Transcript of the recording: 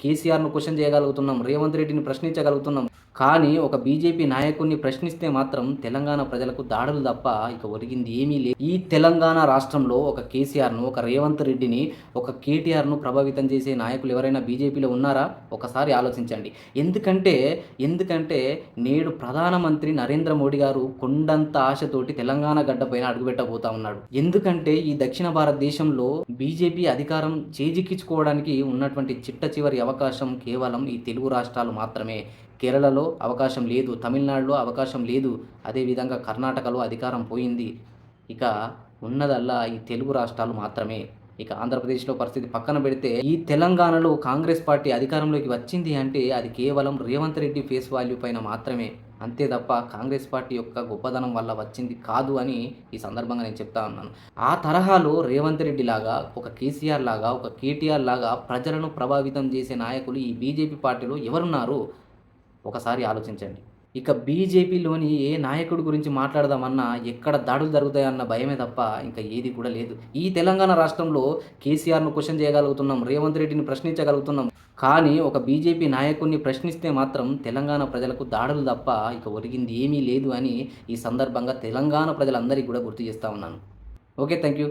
కేసీఆర్ను క్వశ్చన్ చేయగలుగుతున్నాం, రేవంత్ రెడ్డిని ప్రశ్నించగలుగుతున్నాం. కానీ ఒక బీజేపీ నాయకుడిని ప్రశ్నిస్తే మాత్రం తెలంగాణ ప్రజలకు దాడులు తప్ప ఇక ఒరిగింది ఏమీ లేదు. ఈ తెలంగాణ రాష్ట్రంలో ఒక కేసీఆర్ను, ఒక రేవంత్ రెడ్డిని, ఒక కేటీఆర్ను ప్రభావితం చేసే నాయకులు ఎవరైనా బీజేపీలో ఉన్నారా? ఒకసారి ఆలోచించండి. ఎందుకంటే నేడు ప్రధానమంత్రి నరేంద్ర మోడీ గారు కొండంత ఆశతోటి తెలంగాణ గడ్డపైన అడుగుపెట్టబోతా ఉన్నాడు. ఎందుకంటే ఈ దక్షిణ భారతదేశంలో బీజేపీ అధికారం చేజిక్కించుకోవడానికి ఉన్నటువంటి చిట్ట చివరి అవకాశం కేవలం ఈ తెలుగు రాష్ట్రాలు మాత్రమే. కేరళలో అవకాశం లేదు, తమిళనాడులో అవకాశం లేదు, అదేవిధంగా కర్ణాటకలో అధికారం పోయింది. ఇక ఉన్నదల్లా ఈ తెలుగు రాష్ట్రాలు మాత్రమే. ఇక ఆంధ్రప్రదేశ్లో పరిస్థితి పక్కన పెడితే ఈ తెలంగాణలో కాంగ్రెస్ పార్టీ అధికారంలోకి వచ్చింది అంటే అది కేవలం రేవంత్ రెడ్డి ఫేస్ వాల్యూ పైన మాత్రమే. అంతే తప్ప కాంగ్రెస్ పార్టీ యొక్క గొప్పదనం వల్ల వచ్చింది కాదు అని ఈ సందర్భంగా నేను చెప్తా ఉన్నాను. ఆ తరహాలో రేవంత్ రెడ్డి లాగా, ఒక కేసీఆర్ లాగా, ఒక కేటీఆర్ లాగా ప్రజలను ప్రభావితం చేసే నాయకులు ఈ బీజేపీ పార్టీలో ఎవరున్నారు? ఒకసారి ఆలోచించండి. ఇక బీజేపీలోని ఏ నాయకుడి గురించి మాట్లాడదామన్నా ఎక్కడ దాడులు జరుగుతాయన్న భయమే తప్ప ఇంకా ఏది కూడా లేదు. ఈ తెలంగాణ రాష్ట్రంలో కేసీఆర్ను క్వశ్చన్ చేయగలుగుతున్నాం, రేవంత్ రెడ్డిని ప్రశ్నించగలుగుతున్నాం. కానీ ఒక బీజేపీ నాయకుడిని ప్రశ్నిస్తే మాత్రం తెలంగాణ ప్రజలకు దాడులు తప్ప ఇక ఒరిగింది ఏమీ లేదు అని ఈ సందర్భంగా తెలంగాణ ప్రజలందరికీ కూడా గుర్తు చేస్తూ ఉన్నాను. Okay, thank you.